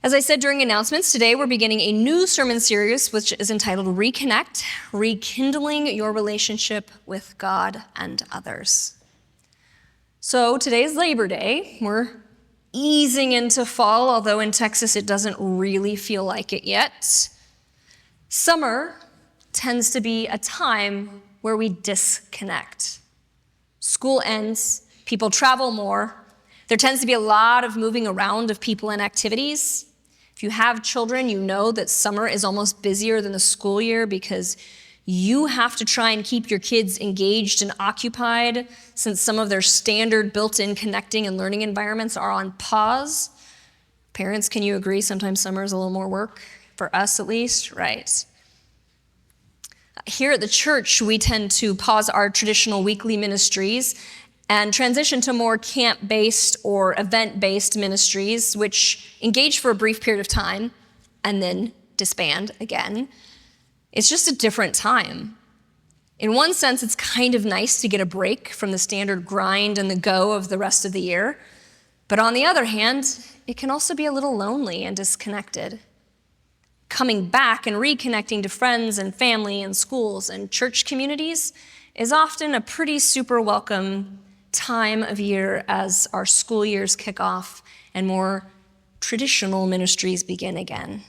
As I said during announcements, today we're beginning a new sermon series which is entitled Reconnect, Rekindling Your Relationship with God and Others. So today is Labor Day. We're easing into fall, although in Texas it doesn't really feel like it yet. Summer tends to be a time where we disconnect. School ends, people travel more. There tends to be a lot of moving around of people and activities. If you have children, you know that summer is almost busier than the school year because you have to try and keep your kids engaged and occupied since some of their standard built-in connecting and learning environments are on pause. Parents, can you agree sometimes summer is a little more work? For us at least, right? Here at the church, we tend to pause our traditional weekly ministries and transition to more camp-based or event-based ministries, which engage for a brief period of time and then disband again. It's just a different time. In one sense, it's kind of nice to get a break from the standard grind and the go of the rest of the year. But on the other hand, it can also be a little lonely and disconnected. Coming back and reconnecting to friends and family and schools and church communities is often a pretty super welcome time of year as our school years kick off and more traditional ministries begin again.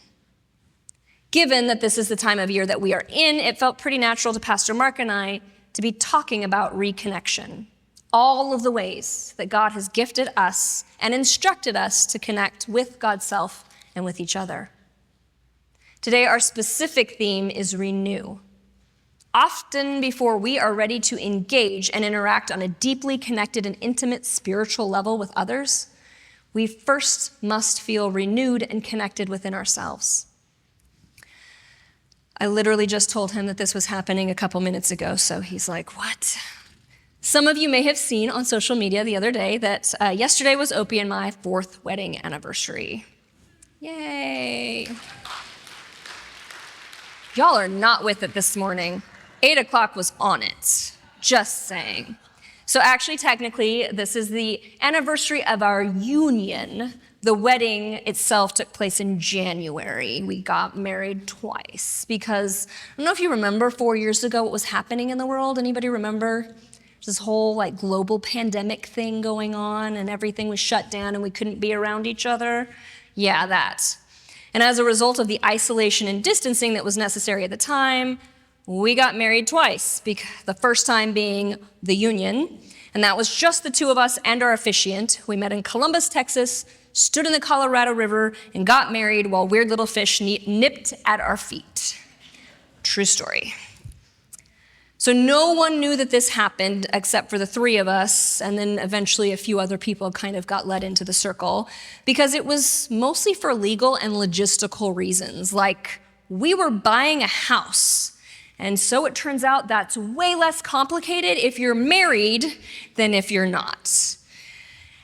Given that this is the time of year that we are in, it felt pretty natural to Pastor Mark and I to be talking about reconnection, all of the ways that God has gifted us and instructed us to connect with God's self and with each other. Today, our specific theme is renew. Often before we are ready to engage and interact on a deeply connected and intimate spiritual level with others, we first must feel renewed and connected within ourselves. I literally just told him that this was happening a couple minutes ago, so he's like, what? Some of you may have seen on social media the other day that yesterday was Opie and my 4th wedding anniversary. Yay. Y'all are not with it this morning. 8 o'clock was on it, just saying. So actually, technically, this is the anniversary of our union. The wedding itself took place in January. We got married twice because, I don't know if you remember 4 years ago what was happening in the world. Anybody remember? This whole global pandemic thing going on and everything was shut down and we couldn't be around each other? Yeah, that. And as a result of the isolation and distancing that was necessary at the time, we got married twice, the first time being the union, and that was just the two of us and our officiant. We met in Columbus, Texas, stood in the Colorado River, and got married while weird little fish nipped at our feet. True story. So no one knew that this happened except for the 3 of us, and then eventually a few other people kind of got let into the circle, because it was mostly for legal and logistical reasons, like we were buying a house. And so it turns out that's way less complicated if you're married than if you're not.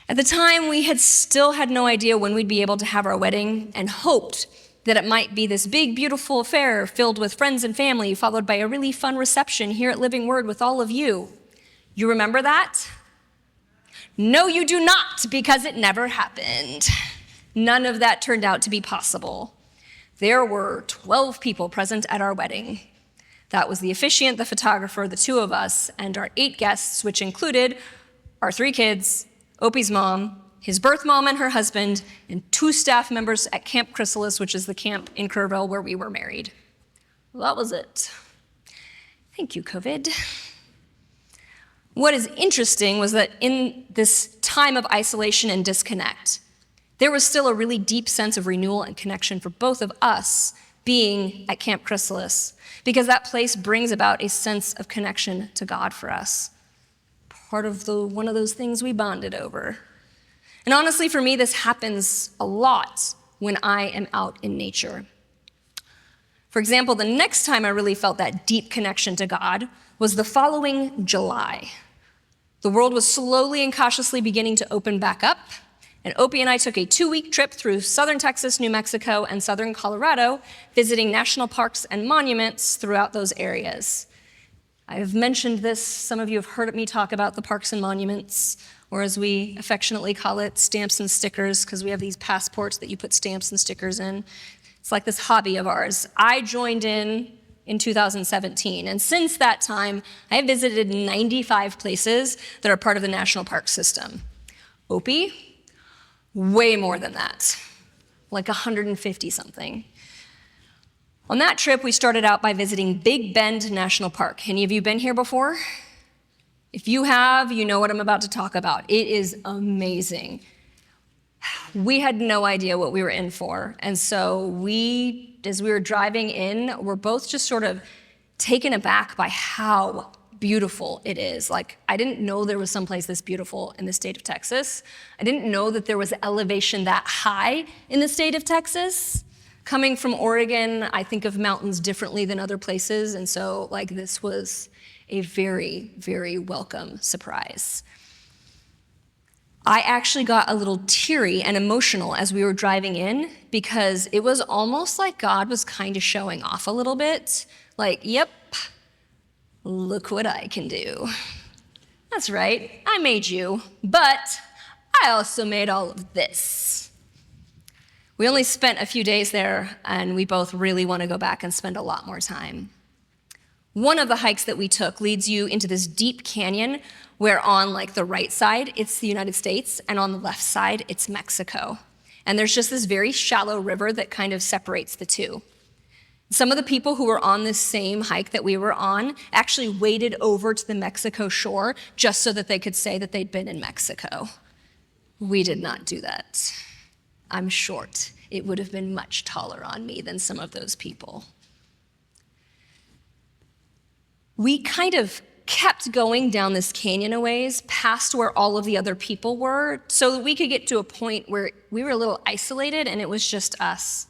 At the time, we still had no idea when we'd be able to have our wedding and hoped that it might be this big, beautiful affair filled with friends and family, followed by a really fun reception here at Living Word with all of you. You remember that? No, you do not, because it never happened. None of that turned out to be possible. There were 12 people present at our wedding. That was the officiant, the photographer, the 2 of us, and our 8 guests, which included our 3 kids, Opie's mom, his birth mom and her husband, and 2 staff members at Camp Chrysalis, which is the camp in Kerrville where we were married. Well, that was it. Thank you, COVID. What is interesting was that in this time of isolation and disconnect, there was still a really deep sense of renewal and connection for both of us being at Camp Chrysalis, because that place brings about a sense of connection to God for us. Part of one of those things we bonded over. And honestly, for me, this happens a lot when I am out in nature. For example, the next time I really felt that deep connection to God was the following July. The world was slowly and cautiously beginning to open back up, and Opie and I took a 2-week trip through southern Texas, New Mexico, and southern Colorado, visiting national parks and monuments throughout those areas. I've mentioned this. Some of you have heard me talk about the parks and monuments, or as we affectionately call it, stamps and stickers, because we have these passports that you put stamps and stickers in. It's like this hobby of ours. I joined in 2017, and since that time, I have visited 95 places that are part of the national park system. Opie, way more than that, like 150 something. On that trip, we started out by visiting Big Bend National Park. Any of you been here before? If you have, you know what I'm about to talk about. It is amazing. We had no idea what we were in for. And so as we were driving in, we're both just sort of taken aback by how beautiful it is. Like, I didn't know there was someplace this beautiful in the state of Texas. I didn't know that there was elevation that high in the state of Texas. Coming from Oregon, I think of mountains differently than other places, and so this was a very, very welcome surprise. I actually got a little teary and emotional as we were driving in because it was almost like God was kind of showing off a little bit. Yep, look what I can do. That's right, I made you, but I also made all of this. We only spent a few days there, and we both really want to go back and spend a lot more time. One of the hikes that we took leads you into this deep canyon where on the right side, it's the United States, and on the left side, it's Mexico. And there's just this very shallow river that kind of separates the two. Some of the people who were on this same hike that we were on actually waded over to the Mexico shore just so that they could say that they'd been in Mexico. We did not do that. I'm short. It would have been much taller on me than some of those people. We kind of kept going down this canyon a ways past where all of the other people were so that we could get to a point where we were a little isolated and it was just us.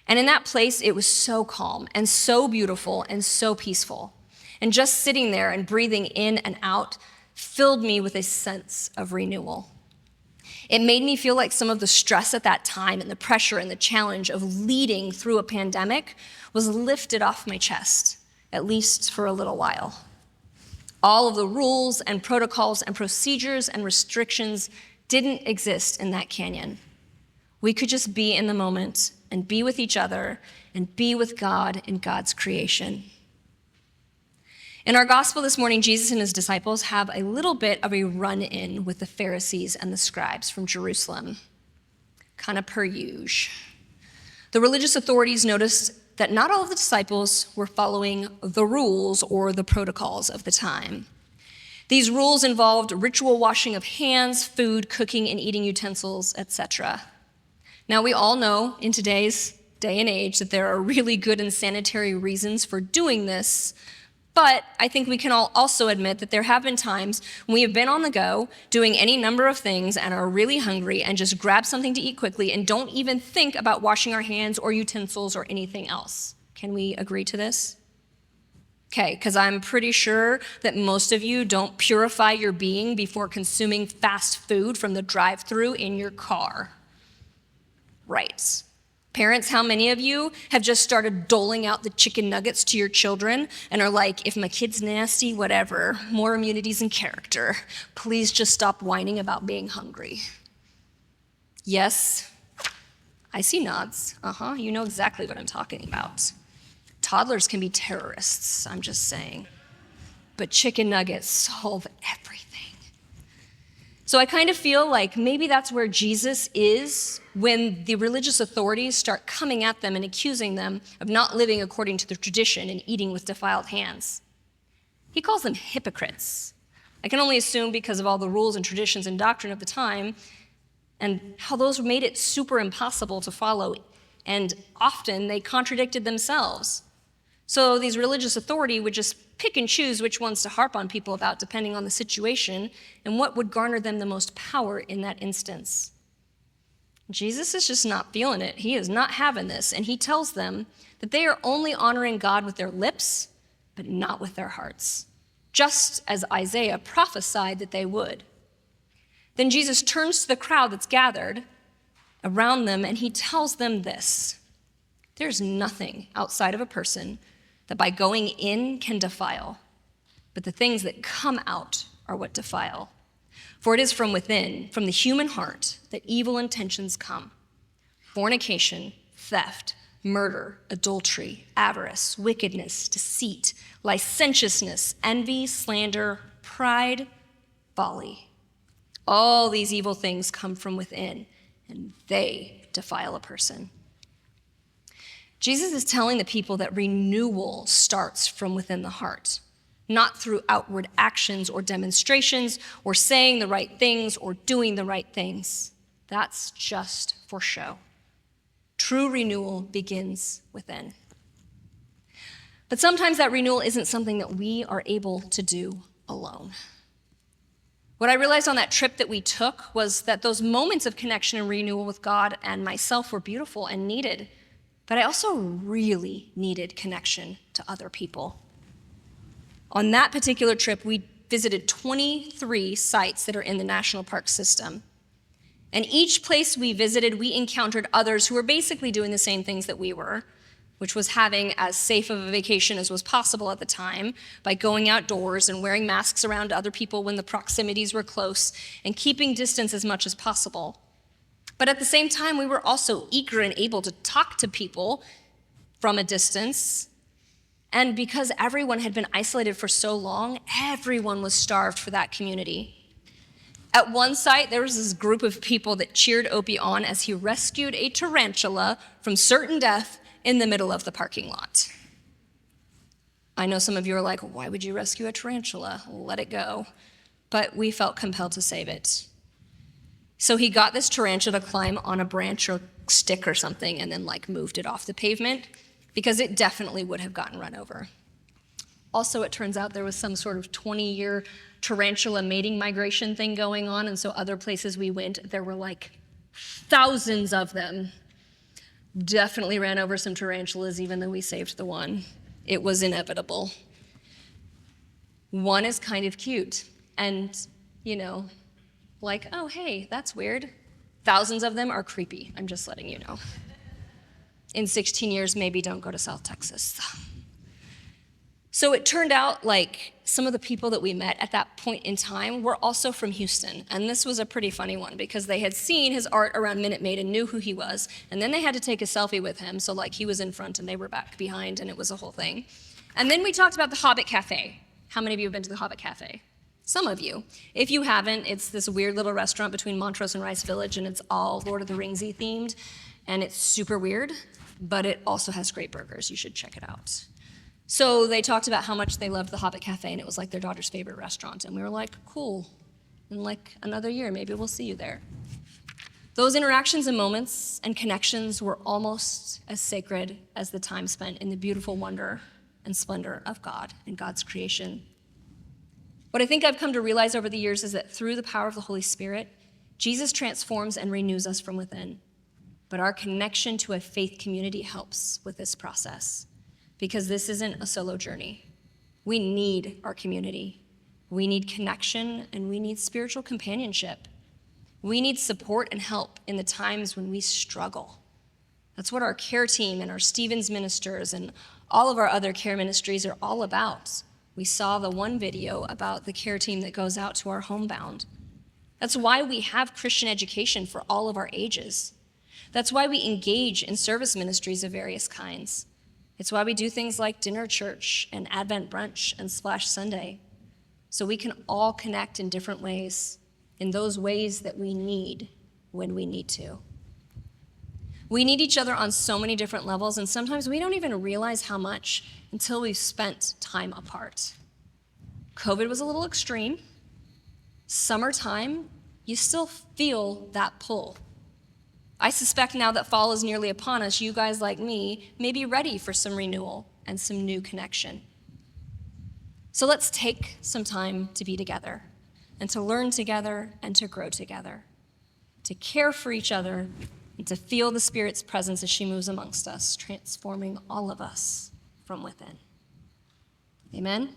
And in that place, it was so calm and so beautiful and so peaceful. And just sitting there and breathing in and out filled me with a sense of renewal. It made me feel like some of the stress at that time and the pressure and the challenge of leading through a pandemic was lifted off my chest, at least for a little while. All of the rules and protocols and procedures and restrictions didn't exist in that canyon. We could just be in the moment and be with each other and be with God in God's creation. In our gospel this morning, Jesus and his disciples have a little bit of a run-in with the Pharisees and the scribes from Jerusalem, kind of per usual. The religious authorities noticed that not all of the disciples were following the rules or the protocols of the time. These rules involved ritual washing of hands, food, cooking, and eating utensils, etc. Now, we all know in today's day and age that there are really good and sanitary reasons for doing this, but I think we can all also admit that there have been times when we have been on the go, doing any number of things, and are really hungry and just grab something to eat quickly and don't even think about washing our hands or utensils or anything else. Can we agree to this? Okay, because I'm pretty sure that most of you don't purify your being before consuming fast food from the drive-thru in your car. Right. Parents, how many of you have just started doling out the chicken nuggets to your children and are like, if my kid's nasty, whatever, more immunities and character, please just stop whining about being hungry? Yes, I see nods. You know exactly what I'm talking about. Toddlers can be terrorists, I'm just saying. But chicken nuggets solve everything. So I kind of feel like maybe that's where Jesus is when the religious authorities start coming at them and accusing them of not living according to the tradition and eating with defiled hands. He calls them hypocrites. I can only assume because of all the rules and traditions and doctrine of the time and how those made it super impossible to follow, and often they contradicted themselves. So these religious authorities would just pick and choose which ones to harp on people about depending on the situation and what would garner them the most power in that instance. Jesus is just not feeling it. He is not having this, and he tells them that they are only honoring God with their lips, but not with their hearts, just as Isaiah prophesied that they would. Then Jesus turns to the crowd that's gathered around them, and he tells them this: there's nothing outside of a person that by going in can defile, but the things that come out are what defile. For it is from within, from the human heart, that evil intentions come: fornication, theft, murder, adultery, avarice, wickedness, deceit, licentiousness, envy, slander, pride, folly. All these evil things come from within, and they defile a person. Jesus is telling the people that renewal starts from within the heart, not through outward actions or demonstrations or saying the right things or doing the right things. That's just for show. True renewal begins within. But sometimes that renewal isn't something that we are able to do alone. What I realized on that trip that we took was that those moments of connection and renewal with God and myself were beautiful and needed, but I also really needed connection to other people. On that particular trip, we visited 23 sites that are in the national park system. And each place we visited, we encountered others who were basically doing the same things that we were, which was having as safe of a vacation as was possible at the time by going outdoors and wearing masks around other people when the proximities were close and keeping distance as much as possible. But at the same time, we were also eager and able to talk to people from a distance. And because everyone had been isolated for so long, everyone was starved for that community. At one site, there was this group of people that cheered Opie on as he rescued a tarantula from certain death in the middle of the parking lot. I know some of you are like, why would you rescue a tarantula? Let it go. But we felt compelled to save it. So he got this tarantula to climb on a branch or stick or something and then moved it off the pavement because it definitely would have gotten run over. Also, it turns out there was some sort of 20-year tarantula mating migration thing going on, and so other places we went, there were thousands of them. Definitely ran over some tarantulas, even though we saved the one. It was inevitable. One is kind of cute, and, oh, hey, that's weird. Thousands of them are creepy, I'm just letting you know. In 16 years, maybe don't go to South Texas. So it turned out some of the people that we met at that point in time were also from Houston. And this was a pretty funny one because they had seen his art around Minute Maid and knew who he was. And then they had to take a selfie with him. So he was in front and they were back behind and it was a whole thing. And then we talked about the Hobbit Cafe. How many of you have been to the Hobbit Cafe? Some of you. If you haven't, it's this weird little restaurant between Montrose and Rice Village and it's all Lord of the Ringsy themed. And it's super weird, but it also has great burgers. You should check it out. So they talked about how much they loved the Hobbit Cafe, and it was their daughter's favorite restaurant. And we were like, cool. In another year, maybe we'll see you there. Those interactions and moments and connections were almost as sacred as the time spent in the beautiful wonder and splendor of God and God's creation. What I think I've come to realize over the years is that through the power of the Holy Spirit, Jesus transforms and renews us from within. But our connection to a faith community helps with this process. Because this isn't a solo journey. We need our community. We need connection, and we need spiritual companionship. We need support and help in the times when we struggle. That's what our care team and our Stevens ministers and all of our other care ministries are all about. We saw the one video about the care team that goes out to our homebound. That's why we have Christian education for all of our ages. That's why we engage in service ministries of various kinds. It's why we do things like dinner church and Advent brunch and Splash Sunday, so we can all connect in different ways, in those ways that we need when we need to. We need each other on so many different levels, and sometimes we don't even realize how much until we've spent time apart. COVID was a little extreme. Summertime, you still feel that pull. I suspect now that fall is nearly upon us, you guys like me may be ready for some renewal and some new connection. So let's take some time to be together and to learn together and to grow together, to care for each other and to feel the Spirit's presence as she moves amongst us, transforming all of us from within. Amen?